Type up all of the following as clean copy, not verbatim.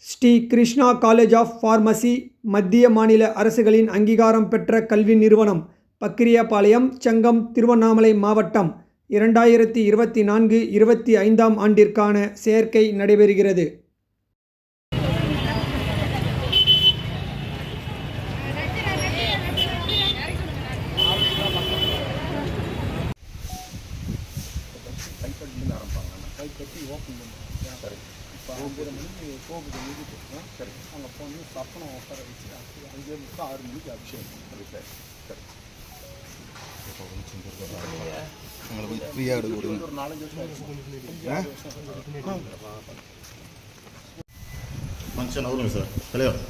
Sri Krishna college of pharmacy மத்திய மாநில அரசுகளின் அங்கீகாரம் பெற்ற கல்வி நிறுவனம். பக்கிரியாபாளையம், செங்கம், திருவண்ணாமலை மாவட்டம். 2024-25 ஆண்டிற்கான சேர்க்கை நடைபெறுகிறது. அங்கே போய் சப்பனம் உட்கார வச்சு 5 மணிக்கு 6 மணிக்கு அபிஷேகம். ஒரு 4-5 வருஷம் ஃபங்க்ஷன் வருங்க சார். தலைவர்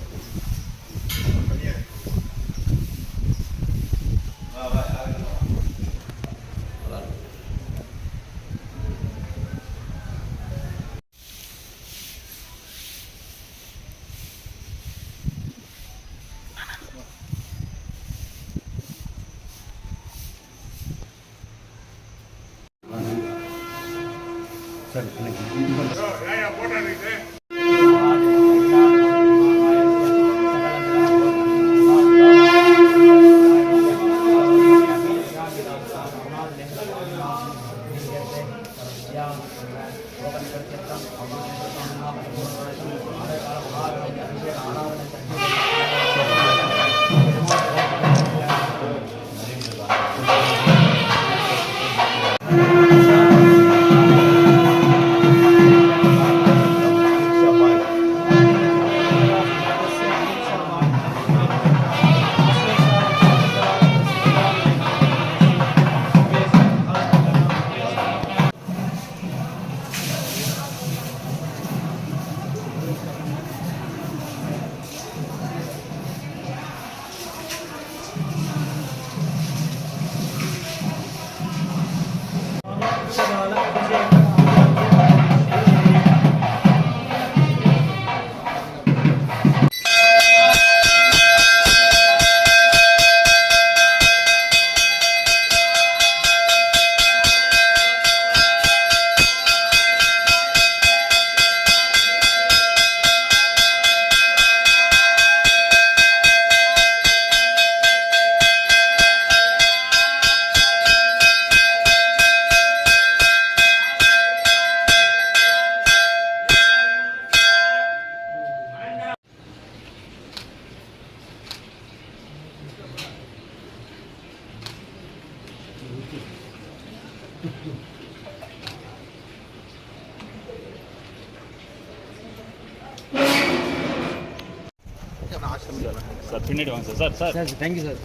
சார் பின்னாடி வாங்க sir. Sir sir thank you sir.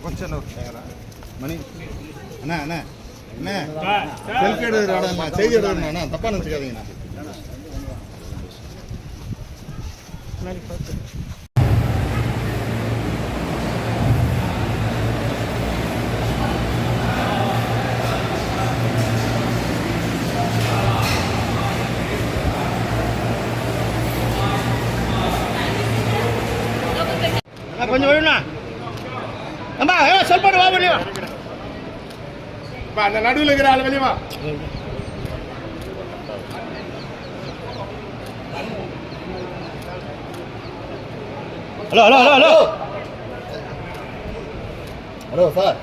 கொஞ்சம் மணி அண்ணா அண்ணா அண்ணா செல்ஃபி எடுக்கிறா செய்தி எடுக்கிறேண்ணா, தப்பா நினச்சிக்காதீங்கண்ணா. கொஞ்சம் வேணும்ண்ணா. அம்மா சொல்பாடு வா வெளியே. அந்த நடுவில் இருக்கிற ஆள் வெளியே வா. Hello hello hello hello hello sir.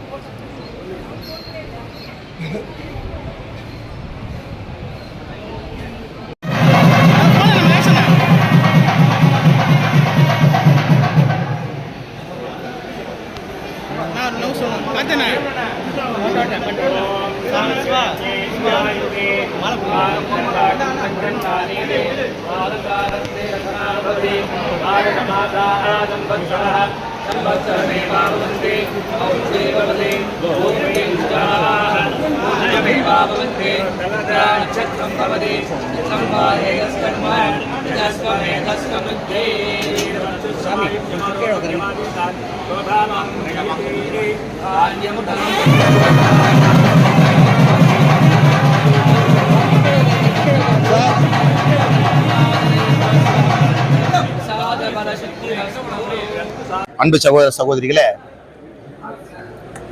அன்பு சகோதர சகோதரிகளே,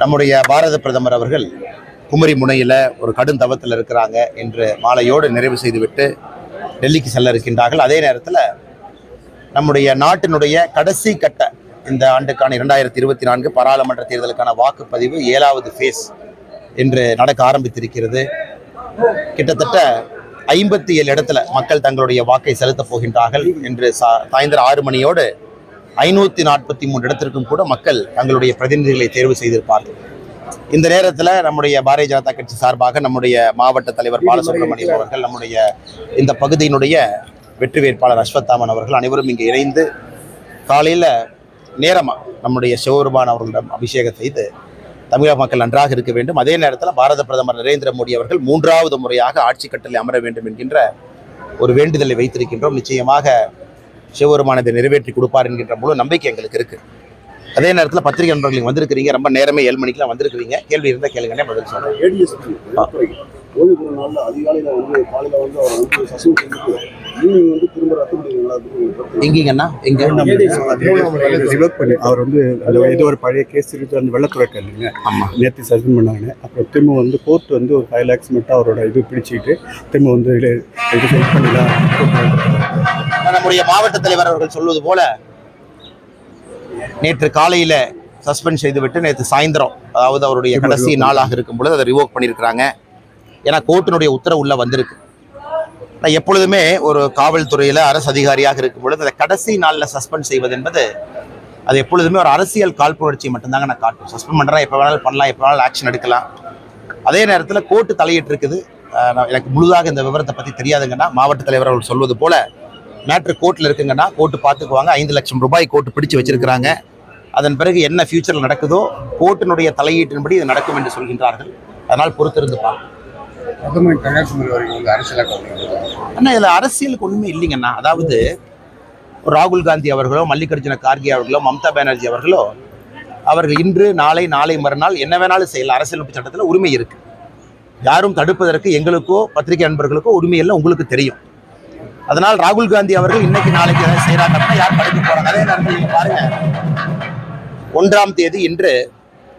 நம்முடைய பாரத பிரதமர் அவர்கள் குமரி முனையில் ஒரு கடும் தவத்தில் இருக்கிறாங்க என்று மாலையோடு நிறைவு செய்துவிட்டு டெல்லிக்கு செல்ல இருக்கின்றார்கள். அதே நேரத்தில் நம்முடைய நாட்டினுடைய கடைசி கட்ட இந்த ஆண்டுக்கான 2024 பாராளுமன்ற தேர்தலுக்கான வாக்குப்பதிவு 7வது ஃபேஸ் என்று நடக்க ஆரம்பித்திருக்கிறது. கிட்டத்தட்ட 57 இடத்துல மக்கள் தங்களுடைய வாக்கை செலுத்தப் போகின்றார்கள் என்று சாயந்தரம் 6 மணியோடு 543 இடத்திற்கும் கூட மக்கள் தங்களுடைய பிரதிநிதிகளை தேர்வு செய்திருப்பார்கள். இந்த நேரத்தில் நம்முடைய பாரதிய ஜனதா கட்சி சார்பாக நம்முடைய மாவட்ட தலைவர் பாலசுப்ரமணியம் அவர்கள், நம்முடைய இந்த பகுதியினுடைய வெற்றி வேட்பாளர் அஸ்வத்தாமன் அவர்கள் அனைவரும் இங்கே இணைந்து காலையில் நேரமாக நம்முடைய சிவபெருமான் அவர்களிடம் அபிஷேகம் செய்து தமிழக மக்கள் நன்றாக இருக்க வேண்டும், அதே நேரத்தில் பாரத பிரதமர் நரேந்திர மோடி அவர்கள் 3வது முறையாக ஆட்சி கட்டளை அமர வேண்டும் என்கின்ற ஒரு வேண்டுதலை வைத்திருக்கின்றோம். நிச்சயமாக சிவபெருமான் இதை நிறைவேற்றி கொடுப்பார் என்கின்ற முழு நம்பிக்கை எங்களுக்கு இருக்குது. அதே நேரத்தில் பத்திரிகை நண்பர்கள் வந்திருக்கிறீங்க, ரொம்ப நேரமே 7 மணிக்கெலாம் வந்திருக்கிறீங்க. கேள்வி இருந்தால் கேளுங்கன்னே பதில் சொல்கிறேன். ஏடிஎஸ்பி ஓய்வு நாளில் அதிகாலையில் வந்து காலையில் வந்து அவர் வந்து சஸ்பெண்ட் செஞ்சுட்டு ஈவினிங் வந்து திரும்ப ரத்து பண்ணிடுங்களா? எங்கீங்கண்ணா? எங்க ரிவர்க் பண்ணி அவர் வந்து ஏதோ ஒரு பழைய கேஸ் இருக்கு, அந்த வெள்ளத்துறை இல்லைங்க, ஆமாம், நேற்று சஸ்பெண்ட் பண்ணாங்க. அப்புறம் திரும்ப வந்து கோர்ட் வந்து ஒரு 5 lakhs மட்டும் அவரோட இது பிடிச்சிக்கிட்டு திரும்ப வந்து இது பண்ணிடலாம். நம்முடைய மாவட்ட தலைவர் அவர்கள் சொல்வது போல நேற்று காலையில சஸ்பெண்ட் செய்துவிட்டு நேற்று சாயந்தரம், அதாவது அவருடைய கடைசி நாளாக இருக்கும் பொழுது அதை ரிவோக் பண்ணியிருக்கிறாங்க. ஏன்னா கோர்ட்டினுடைய உத்தரவு உள்ள வந்திருக்கு. நான் எப்பொழுதுமே ஒரு காவல்துறையில் அரசு அதிகாரியாக இருக்கும் பொழுது அதை கடைசி நாளில் சஸ்பெண்ட் செய்வது என்பது அது எப்பொழுதுமே ஒரு அரசியல் காழ்ப்புணர்ச்சி மட்டும்தாங்க நான் காட்டும். சஸ்பெண்ட் பண்ணுறேன், எப்போ வேணாலும் பண்ணலாம், எப்போ வேணாலும் ஆக்ஷன் எடுக்கலாம். அதே நேரத்தில் கோர்ட்டு தலையிட்டு இருக்குது. எனக்கு முழுதாக இந்த விவரத்தை பற்றி தெரியாதுங்கன்னா, மாவட்ட தலைவர் அவர்கள் சொல்வது போல மேட்ரு கோர்ட்டில் இருக்குங்கன்னா கோர்ட்டு பார்த்துக்குவாங்க. 5 லட்சம் ரூபாய் கோர்ட்டு பிடிச்சு வச்சிருக்கிறாங்க. அதன் பிறகு என்ன ஃபியூச்சரில் நடக்குதோ கோர்ட்டினுடைய தலையீட்டின்படி இது நடக்கும் என்று சொல்கின்றார்கள். அதனால் பொறுத்திருந்து பார்ப்போம். கன்னியாகுமரி வரைக்கும் வந்து அரசியலாக அண்ணா, இதில் அரசியலுக்கு ஒன்றுமே இல்லைங்கண்ணா. அதாவது ராகுல் காந்தி அவர்களோ, மல்லிகார்ஜுன கார்கே அவர்களோ, மம்தா பானர்ஜி அவர்களோ, அவர்கள் இன்று நாளை மறுநாள் என்ன வேணாலும் செய்யலாம். அரசியலமைப்பு சட்டத்தில் உரிமை இருக்குது. யாரும் தடுப்பதற்கு எங்களுக்கோ பத்திரிகை நண்பர்களுக்கோ உரிமை இல்லை, உங்களுக்கு தெரியும். அதனால் ராகுல் காந்தி அவர்கள் இன்னைக்கு நாளைக்கு எதாவது செய்யறாங்க அப்படின்னா யார் தடுக்க போறாங்க? அதே நேரத்தில் பாருங்க, 1ஆம் தேதி இன்று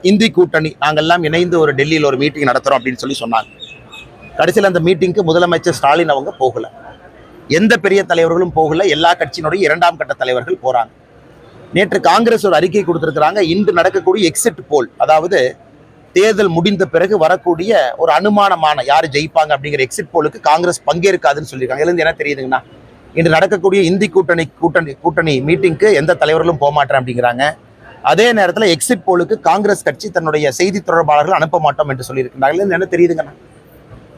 இந்தி கூட்டணி நாங்கள்லாம் இணைந்து ஒரு டெல்லியில் ஒரு மீட்டிங் நடத்துகிறோம் அப்படின்னு சொல்லி சொன்னாங்க. கடைசியில் அந்த மீட்டிங்க்கு முதலமைச்சர் ஸ்டாலின் அவங்க போகல, எந்த பெரிய தலைவர்களும் போகல, எல்லா கட்சியினுடைய 2ஆம் கட்ட தலைவர்கள் போறாங்க. நேற்று காங்கிரஸ் ஒரு அறிக்கை கொடுத்திருக்கிறாங்க. இன்று நடக்கக்கூடிய எக்ஸிட் போல், அதாவது தேர்தல் முடிந்த பிறகு வரக்கூடிய ஒரு அனுமானமான யார் ஜெயிப்பாங்க அப்படிங்கிற எக்ஸிட் போலுக்கு காங்கிரஸ் பங்கேற்காதுன்னு சொல்லியிருக்காங்க. இதுல என்ன தெரியுதுங்கன்னா, இன்று நடக்கக்கூடிய இந்தி கூட்டணி மீட்டிங்க்கு எந்த தலைவர்களும் போக மாட்டேன் அப்படிங்கிறாங்க. அதே நேரத்தில் எக்ஸிட் போலுக்கு காங்கிரஸ் கட்சி தன்னுடைய செய்தி தொடர்பாளர்கள் அனுப்ப மாட்டோம் என்று சொல்லியிருக்கிறார்கள். என்ன தெரியுதுங்கன்னா,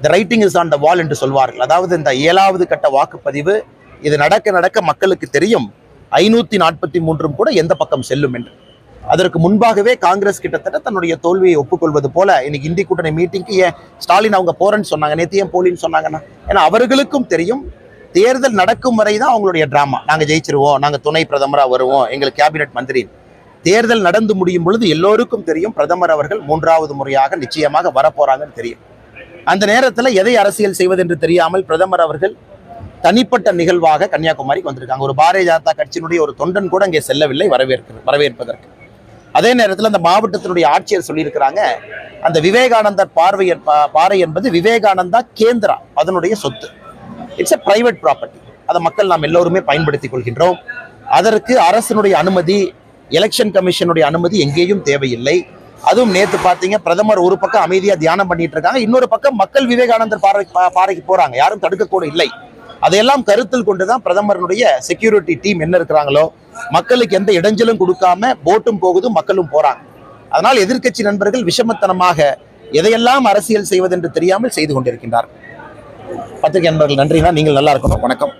the writing is on the wall என்று சொல்வார்கள். அதாவது இந்த 7வது கட்ட வாக்குப்பதிவு இது நடக்க மக்களுக்கு தெரியும் 543 கூட எந்த பக்கம் செல்லும் என்று. அதற்கு முன்பாகவே காங்கிரஸ் கிட்டத்தட்ட தன்னுடைய தோல்வியை ஒப்புக்கொள்வது போல இன்னைக்கு இந்தி கூட்டணி மீட்டிங்க்கு ஏன் ஸ்டாலின் அவங்க போறேன்னு சொன்னாங்க, நேற்று ஏன் போலின்னு சொன்னாங்கன்னா, ஏன்னா அவர்களுக்கும் தெரியும் தேர்தல் நடக்கும் வரை தான் அவங்களுடைய டிராமா. நாங்கள் ஜெயிச்சிருவோம், நாங்கள் துணை பிரதமராக வருவோம், எங்களுக்கு கேபினெட் மந்திரி. தேர்தல் நடந்து முடியும் பொழுது எல்லோருக்கும் தெரியும் பிரதமர் அவர்கள் 3வது முறையாக நிச்சயமாக வரப்போறாங்கன்னு தெரியும். அந்த நேரத்தில் எதை அரசியல் செய்வது என்று தெரியாமல் பிரதமர் அவர்கள் தனிப்பட்ட நிகழ்வாக கன்னியாகுமரிக்கு வந்திருக்காங்க. ஒரு பாரதிய ஜனதா கட்சியினுடைய ஒரு தொண்டன் கூட இங்கே செல்லவில்லை வரவேற்பதற்கு. அதே நேரத்தில் அந்த மாவட்டத்தினுடைய ஆட்சியர் சொல்லியிருக்கிறாங்க, அந்த விவேகானந்தர் பாறை என்பது விவேகானந்தா கேந்திரா, அதனுடைய சொத்து. It's a private property. அதை மக்கள் நாம் எல்லோருமே பயன்படுத்திக் கொள்கின்றோம். அதற்கு அரசினுடைய அனுமதி, எலெக்ஷன் கமிஷனுடைய அனுமதி எங்கேயும் தேவையில்லை. அதுவும் நேற்று பார்த்தீங்க, பிரதமர் ஒரு பக்கம் அமைதியாக தியானம் பண்ணிட்டு இருக்காங்க, இன்னொரு பக்கம் மக்கள் விவேகானந்தர் பாறைக்கு போறாங்க, யாரும் தடுக்க கூட இல்லை. அதையெல்லாம் கருத்தில் கொண்டுதான் பிரதமருடைய செக்யூரிட்டி டீம் என்ன இருக்கிறாங்களோ, மக்களுக்கு எந்த இடைஞ்சலும் கொடுக்காம போட்டும் போகுது, மக்களும் போறாங்க. அதனால் எதிர்க்கட்சி நண்பர்கள் விஷமத்தனமாக எதையெல்லாம் அரசியல் செய்வதென்று தெரியாமல் செய்து கொண்டிருக்கின்றார்கள். பத்திரிகை நண்பர்கள் நன்றினா, நீங்கள் நல்லா இருக்கணும். வணக்கம்.